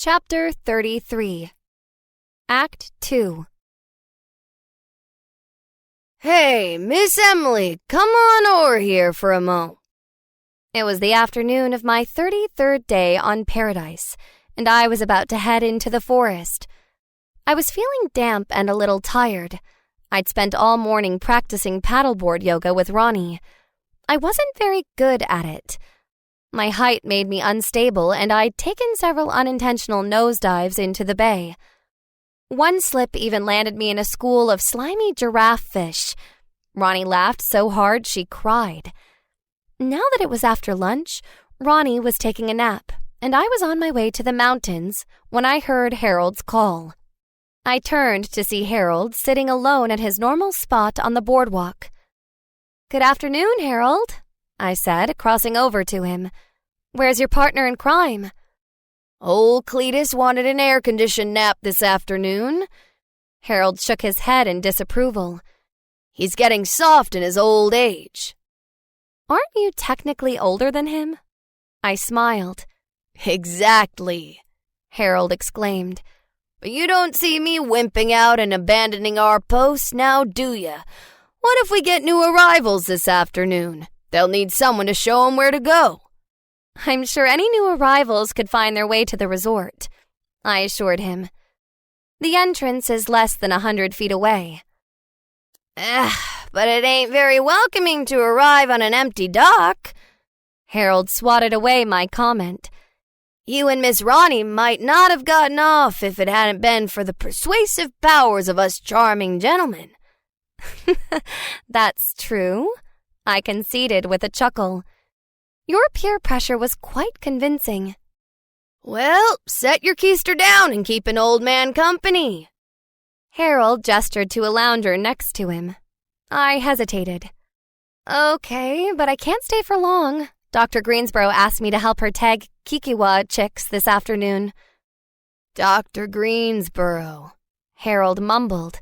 Chapter 33. Act 2. "Hey, Miss Emily, come on over here for a mo." It was the afternoon of my 33rd day on Paradise, and I was about to head into the forest. I was feeling damp and a little tired. I'd spent all morning practicing paddleboard yoga with Ronnie. I wasn't very good at it. My height made me unstable, and I'd taken several unintentional nosedives into the bay. One slip even landed me in a school of slimy giraffe fish. Ronnie laughed so hard she cried. Now that it was after lunch, Ronnie was taking a nap, and I was on my way to the mountains when I heard Harold's call. I turned to see Harold sitting alone at his normal spot on the boardwalk. "Good afternoon, Harold," I said, crossing over to him. "Where's your partner in crime?" "Old Cletus wanted an air-conditioned nap this afternoon." Harold shook his head in disapproval. "He's getting soft in his old age." "Aren't you technically older than him?" I smiled. "Exactly," Harold exclaimed. "But you don't see me wimping out and abandoning our post now, do ya? What if we get new arrivals this afternoon? They'll need someone to show 'em where to go." "I'm sure any new arrivals could find their way to the resort," I assured him. "The entrance is less than 100 feet away." But it ain't very welcoming to arrive on an empty dock." Harold swatted away my comment. "You and Miss Ronnie might not have gotten off if it hadn't been for the persuasive powers of us charming gentlemen." "That's true," I conceded with a chuckle. "Your peer pressure was quite convincing." "Well, set your keister down and keep an old man company." Harold gestured to a lounger next to him. I hesitated. "Okay, but I can't stay for long. Dr. Greensboro asked me to help her tag Kikiwa chicks this afternoon." "Dr. Greensboro," Harold mumbled.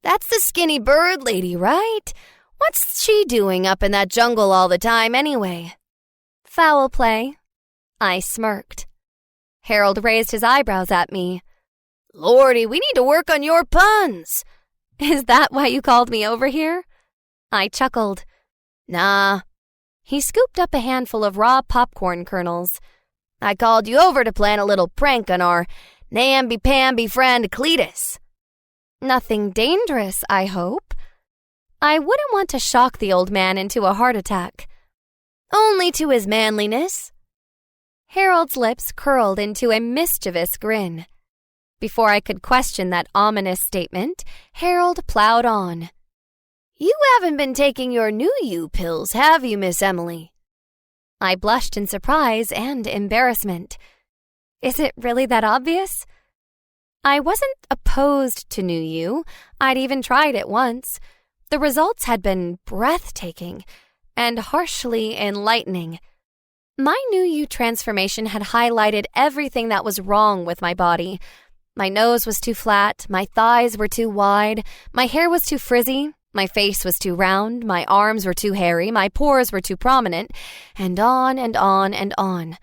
"That's the skinny bird lady, right? What's she doing up in that jungle all the time anyway?" "Foul play." I smirked. Harold raised his eyebrows at me. "Lordy, we need to work on your puns." "Is that why you called me over here?" I chuckled. "Nah." He scooped up a handful of raw popcorn kernels. "I called you over to plan a little prank on our namby-pamby friend Cletus." "Nothing dangerous, I hope." I wouldn't want to shock the old man into a heart attack. "Only to his manliness." Harold's lips curled into a mischievous grin. Before I could question that ominous statement, Harold plowed on. "You haven't been taking your new you pills, have you, Miss Emily?" I blushed in surprise and embarrassment. Is it really that obvious? I wasn't opposed to New You. I'd even tried it once. The results had been breathtaking and harshly enlightening. My New You transformation had highlighted everything that was wrong with my body. My nose was too flat, my thighs were too wide, my hair was too frizzy, my face was too round, my arms were too hairy, my pores were too prominent, and on and on and on.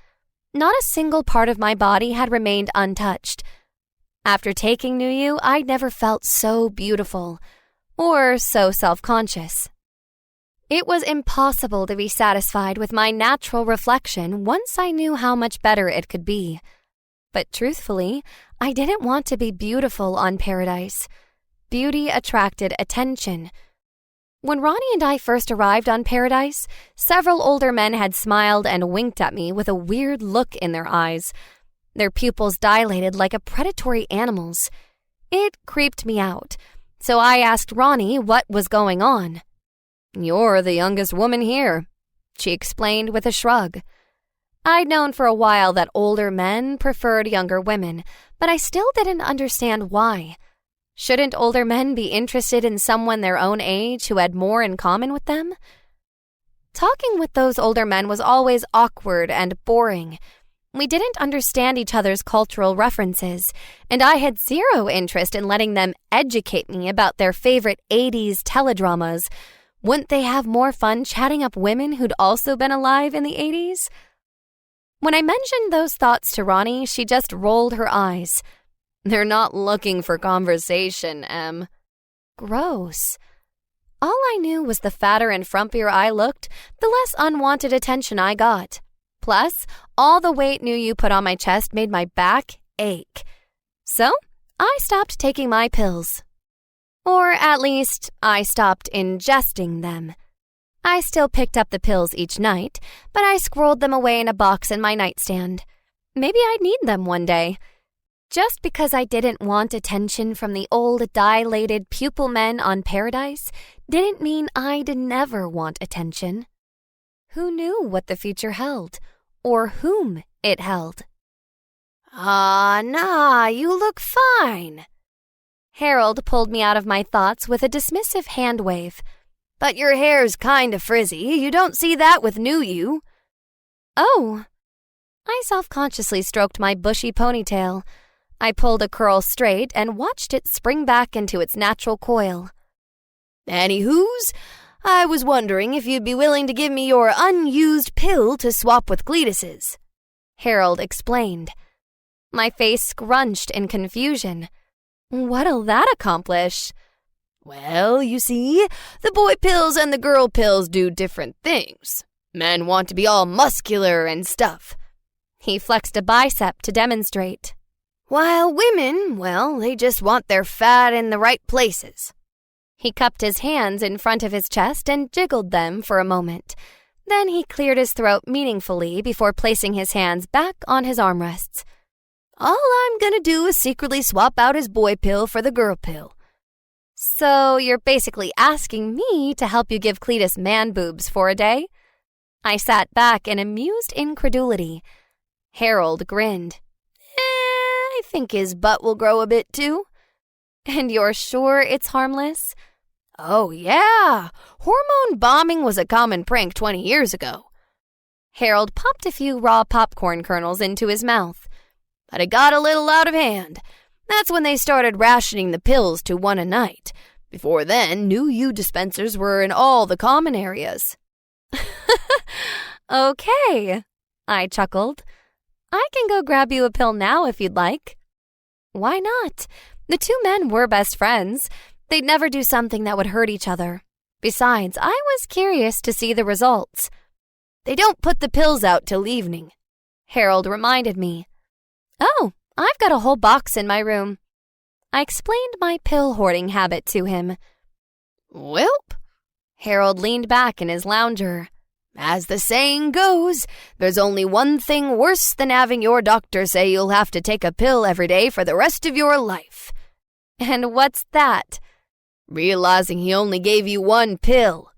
Not a single part of my body had remained untouched. After taking New You, I'd never felt so beautiful, or so self-conscious. It was impossible to be satisfied with my natural reflection once I knew how much better it could be. But truthfully, I didn't want to be beautiful on Paradise. Beauty attracted attention. When Ronnie and I first arrived on Paradise, several older men had smiled and winked at me with a weird look in their eyes. Their pupils dilated like a predatory animal's. It creeped me out, so I asked Ronnie what was going on. "You're the youngest woman here," she explained with a shrug. I'd known for a while that older men preferred younger women, but I still didn't understand why. Shouldn't older men be interested in someone their own age who had more in common with them? Talking with those older men was always awkward and boring. We didn't understand each other's cultural references, and I had zero interest in letting them educate me about their favorite 80s teledramas. Wouldn't they have more fun chatting up women who'd also been alive in the 80s? When I mentioned those thoughts to Ronnie, she just rolled her eyes. They're not looking for conversation, Em. Gross. All I knew was the fatter and frumpier I looked, the less unwanted attention I got. Plus, all the weight Nuyu put on my chest made my back ache. So, I stopped taking my pills. Or at least, I stopped ingesting them. I still picked up the pills each night, but I squirreled them away in a box in my nightstand. Maybe I'd need them one day. Just because I didn't want attention from the old dilated pupil men on Paradise didn't mean I'd never want attention. Who knew what the future held, or whom it held? Nah, you look fine. Harold pulled me out of my thoughts with a dismissive hand wave. But your hair's kinda frizzy. You don't see that with Nuyu. Oh. I self-consciously stroked my bushy ponytail. I pulled a curl straight and watched it spring back into its natural coil. Anywho's, I was wondering if you'd be willing to give me your unused pill to swap with Cletus's, Harold explained. My face scrunched in confusion. What'll that accomplish? Well, you see, the boy pills and the girl pills do different things. Men want to be all muscular and stuff. He flexed a bicep to demonstrate. While women, well, they just want their fat in the right places. He cupped his hands in front of his chest and jiggled them for a moment. Then he cleared his throat meaningfully before placing his hands back on his armrests. All I'm gonna do is secretly swap out his boy pill for the girl pill. So you're basically asking me to help you give Cletus man boobs for a day? I sat back in amused incredulity. Harold grinned. I think his butt will grow a bit too. And you're sure it's harmless? Oh, yeah. Hormone bombing was a common prank 20 years ago. Harold popped a few raw popcorn kernels into his mouth. But it got a little out of hand. That's when they started rationing the pills to one a night. Before then, Nuyu dispensers were in all the common areas. Okay, I chuckled. I can go grab you a pill now if you'd like. Why not? The two men were best friends. They'd never do something that would hurt each other. Besides, I was curious to see the results. They don't put the pills out till evening, Harold reminded me. Oh, I've got a whole box in my room. I explained my pill-hoarding habit to him. Welp, Harold leaned back in his lounger. As the saying goes, there's only one thing worse than having your doctor say you'll have to take a pill every day for the rest of your life. And what's that? Realizing he only gave you one pill.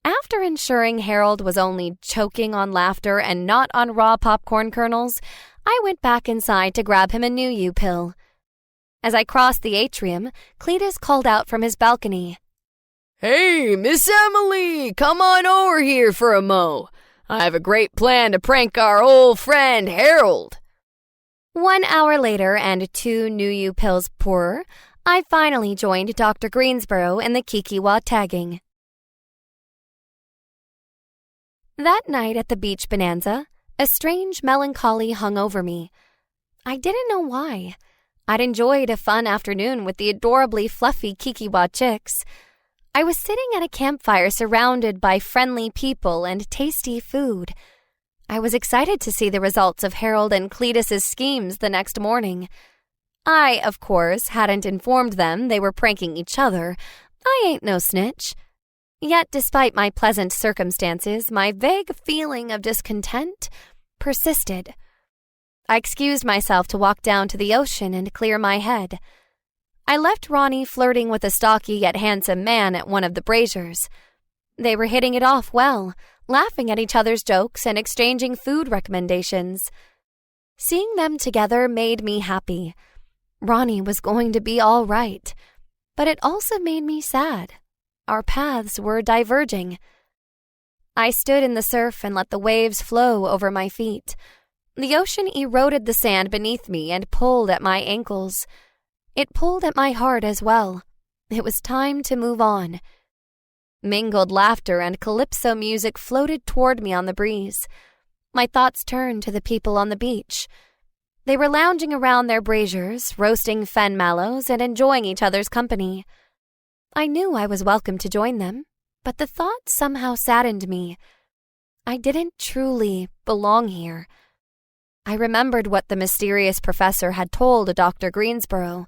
After ensuring Harold was only choking on laughter and not on raw popcorn kernels, I went back inside to grab him a Nuyu pill. As I crossed the atrium, Cletus called out from his balcony. Hey, Miss Emily, come on over here for a mo. I have a great plan to prank our old friend Harold. 1 hour later and 2 Nuyu pills poorer, I finally joined Dr. Greensboro in the Kikiwa tagging. That night at the beach bonanza, a strange melancholy hung over me. I didn't know why. I'd enjoyed a fun afternoon with the adorably fluffy Kikiwa chicks. I was sitting at a campfire surrounded by friendly people and tasty food. I was excited to see the results of Harold and Cletus's schemes the next morning. I, of course, hadn't informed them they were pranking each other. I ain't no snitch. Yet, despite my pleasant circumstances, my vague feeling of discontent persisted. I excused myself to walk down to the ocean and clear my head. I left Ronnie flirting with a stocky yet handsome man at one of the braziers. They were hitting it off well, laughing at each other's jokes and exchanging food recommendations. Seeing them together made me happy. Ronnie was going to be all right, but it also made me sad. Our paths were diverging. I stood in the surf and let the waves flow over my feet. The ocean eroded the sand beneath me and pulled at my ankles. It pulled at my heart as well. It was time to move on. Mingled laughter and calypso music floated toward me on the breeze. My thoughts turned to the people on the beach. They were lounging around their braziers, roasting fen mallows and enjoying each other's company. I knew I was welcome to join them, but the thought somehow saddened me. I didn't truly belong here. I remembered what the mysterious professor had told Dr. Greensboro.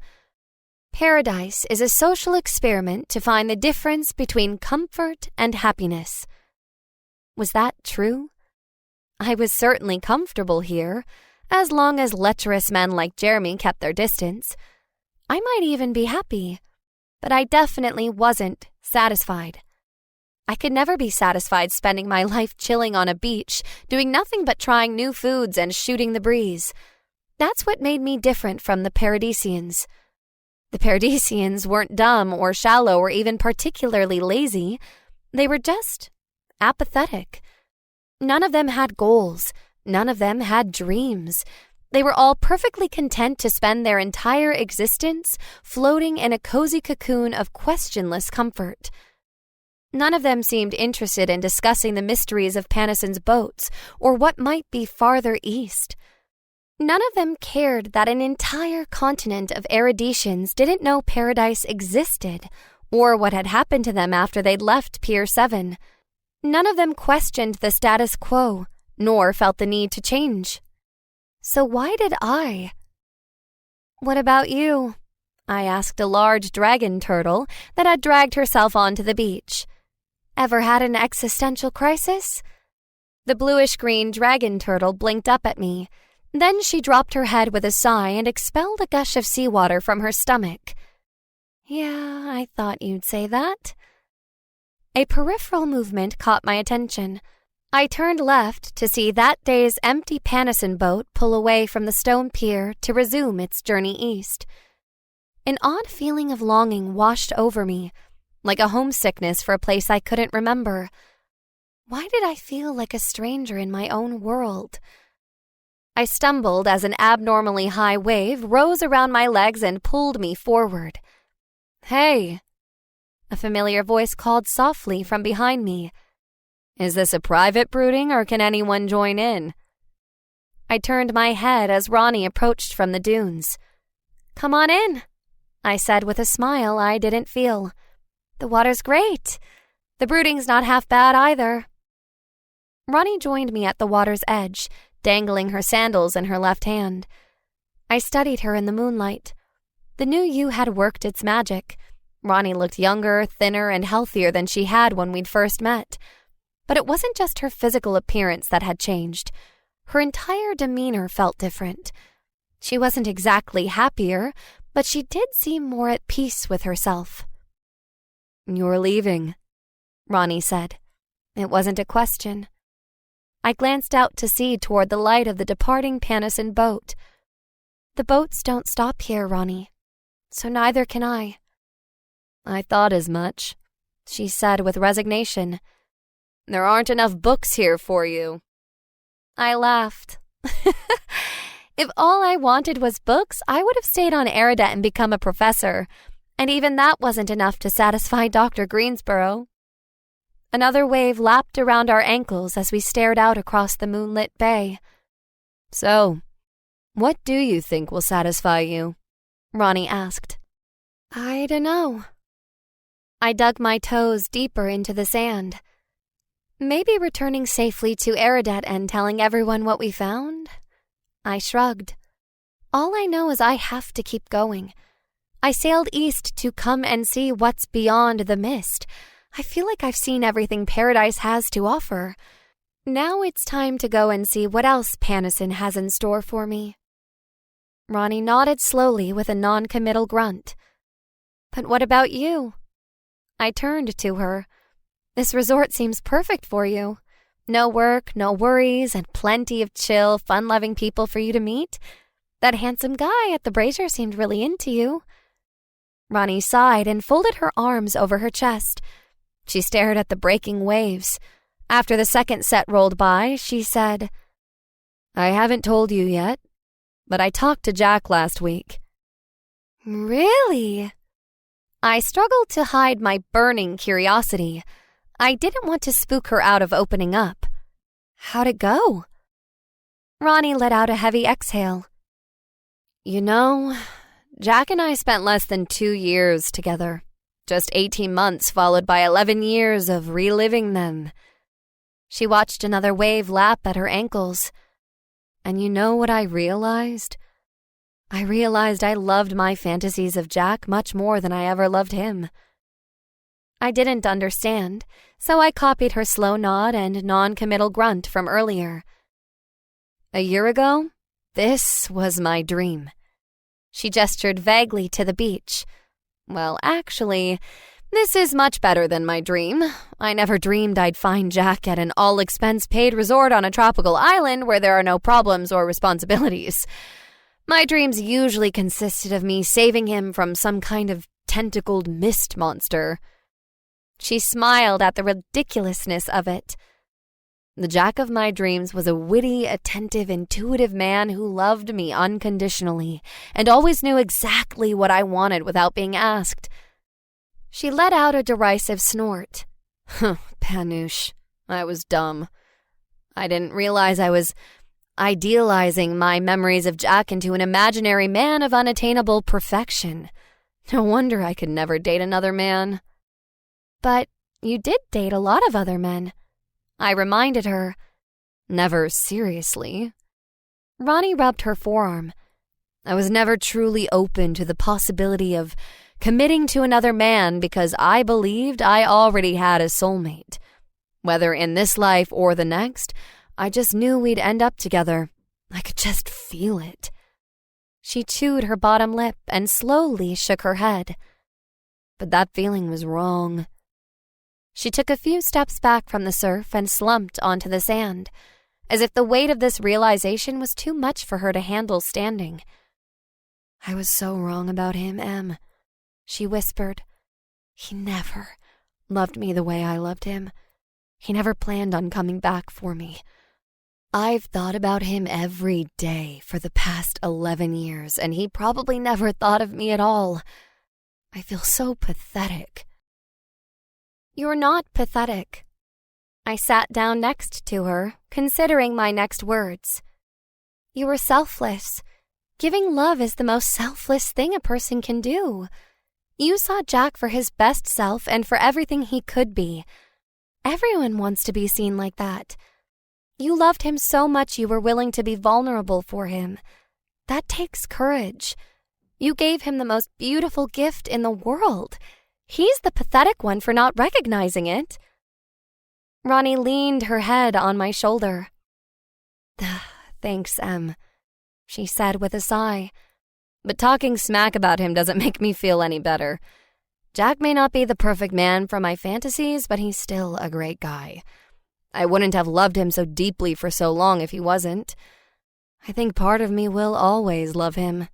Paradise is a social experiment to find the difference between comfort and happiness. Was that true? I was certainly comfortable here, as long as lecherous men like Jeremy kept their distance. I might even be happy, but I definitely wasn't satisfied. I could never be satisfied spending my life chilling on a beach, doing nothing but trying new foods and shooting the breeze. That's what made me different from the Paradisians. The Paradisians weren't dumb or shallow or even particularly lazy. They were just apathetic. None of them had goals. None of them had dreams. They were all perfectly content to spend their entire existence floating in a cozy cocoon of questionless comfort. None of them seemed interested in discussing the mysteries of Panosyn's boats or what might be farther east. None of them cared that an entire continent of Eruditions didn't know paradise existed or what had happened to them after they'd left Pier 7. None of them questioned the status quo, nor felt the need to change. So why did I? "What about you?" I asked a large dragon turtle that had dragged herself onto the beach. "Ever had an existential crisis?" The bluish-green dragon turtle blinked up at me. Then she dropped her head with a sigh and expelled a gush of seawater from her stomach. "Yeah, I thought you'd say that." A peripheral movement caught my attention. I turned left to see that day's empty Panosyn boat pull away from the stone pier to resume its journey east. An odd feeling of longing washed over me, like a homesickness for a place I couldn't remember. Why did I feel like a stranger in my own world? I stumbled as an abnormally high wave rose around my legs and pulled me forward. "Hey!" A familiar voice called softly from behind me. "Is this a private brooding or can anyone join in?" I turned my head as Ronnie approached from the dunes. "Come on in," I said with a smile I didn't feel. "The water's great. The brooding's not half bad either." Ronnie joined me at the water's edge, dangling her sandals in her left hand. I studied her in the moonlight. The new you had worked its magic. Ronnie looked younger, thinner, and healthier than she had when we'd first met. But it wasn't just her physical appearance that had changed. Her entire demeanor felt different. She wasn't exactly happier, but she did seem more at peace with herself. "You're leaving," Ronnie said. It wasn't a question. I glanced out to sea toward the light of the departing Panosyn boat. "The boats don't stop here, Ronnie, so neither can I." "I thought as much," she said with resignation. "There aren't enough books here for you." I laughed. If all I wanted was books, I would have stayed on Eridet and become a professor, and even that wasn't enough to satisfy Dr. Greensboro. Another wave lapped around our ankles as we stared out across the moonlit bay. "So, what do you think will satisfy you?" Ronnie asked. "I dunno." I dug my toes deeper into the sand. "Maybe returning safely to Eridet and telling everyone what we found?" I shrugged. "All I know is I have to keep going. I sailed east to come and see what's beyond the mist. I feel like I've seen everything Paradise has to offer. Now it's time to go and see what else Panosyn has in store for me." Ronnie nodded slowly with a non-committal grunt. "But what about you?" I turned to her. "This resort seems perfect for you. No work, no worries, and plenty of chill, fun-loving people for you to meet. That handsome guy at the brazier seemed really into you." Ronnie sighed and folded her arms over her chest. She stared at the breaking waves. After the second set rolled by, she said, "I haven't told you yet, but I talked to Jack last week." "Really?" I struggled to hide my burning curiosity. I didn't want to spook her out of opening up. "How'd it go?" Ronnie let out a heavy exhale. You know, Jack and I spent less than 2 years together. Just 18 months followed by 11 years of reliving them. She watched another wave lap at her ankles. And you know what I realized? I realized I loved my fantasies of Jack much more than I ever loved him. I didn't understand, so I copied her slow nod and non-committal grunt from earlier. A year ago, this was my dream. She gestured vaguely to the beach. Well, actually, this is much better than my dream. I never dreamed I'd find Jack at an all-expense-paid resort on a tropical island where there are no problems or responsibilities. My dreams usually consisted of me saving him from some kind of tentacled mist monster. She smiled at the ridiculousness of it. The Jack of my dreams was a witty, attentive, intuitive man who loved me unconditionally and always knew exactly what I wanted without being asked. She let out a derisive snort. Panouche, I was dumb. I didn't realize I was idealizing my memories of Jack into an imaginary man of unattainable perfection. No wonder I could never date another man. But you did date a lot of other men. I reminded her. Never seriously. Ronnie rubbed her forearm. I was never truly open to the possibility of committing to another man because I believed I already had a soulmate. Whether in this life or the next, I just knew we'd end up together. I could just feel it. She chewed her bottom lip and slowly shook her head. But that feeling was wrong. She took a few steps back from the surf and slumped onto the sand, as if the weight of this realization was too much for her to handle standing. I was so wrong about him, Em, she whispered. He never loved me the way I loved him. He never planned on coming back for me. I've thought about him every day for the past 11 years, and he probably never thought of me at all. I feel so pathetic. You're not pathetic. I sat down next to her, considering my next words. You were selfless. Giving love is the most selfless thing a person can do. You saw Jack for his best self and for everything he could be. Everyone wants to be seen like that. You loved him so much you were willing to be vulnerable for him. That takes courage. You gave him the most beautiful gift in the world. He's the pathetic one for not recognizing it. Ronnie leaned her head on my shoulder. Thanks, Em, she said with a sigh. But talking smack about him doesn't make me feel any better. Jack may not be the perfect man for my fantasies, but he's still a great guy. I wouldn't have loved him so deeply for so long if he wasn't. I think part of me will always love him.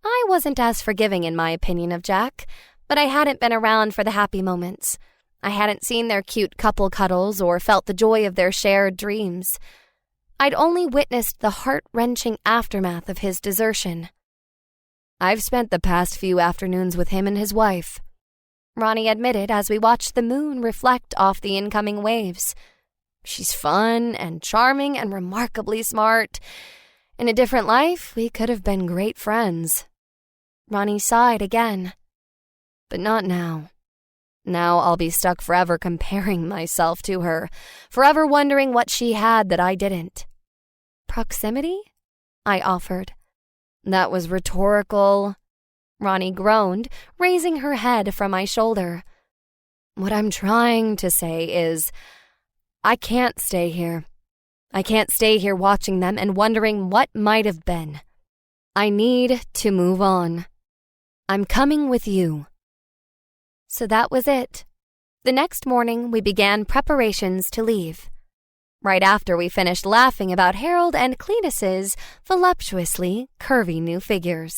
I wasn't as forgiving in my opinion of Jack, but I hadn't been around for the happy moments. I hadn't seen their cute couple cuddles or felt the joy of their shared dreams. I'd only witnessed the heart-wrenching aftermath of his desertion. I've spent the past few afternoons with him and his wife, Ronnie admitted as we watched the moon reflect off the incoming waves. She's fun and charming and remarkably smart. In a different life, we could have been great friends. Ronnie sighed again. But not now. Now I'll be stuck forever comparing myself to her, forever wondering what she had that I didn't. Proximity? I offered. That was rhetorical. Ronnie groaned, raising her head from my shoulder. What I'm trying to say is, I can't stay here. I can't stay here watching them and wondering what might have been. I need to move on. I'm coming with you. So that was it. The next morning, we began preparations to leave. Right after we finished laughing about Harold and Cletus's voluptuously curvy new figures.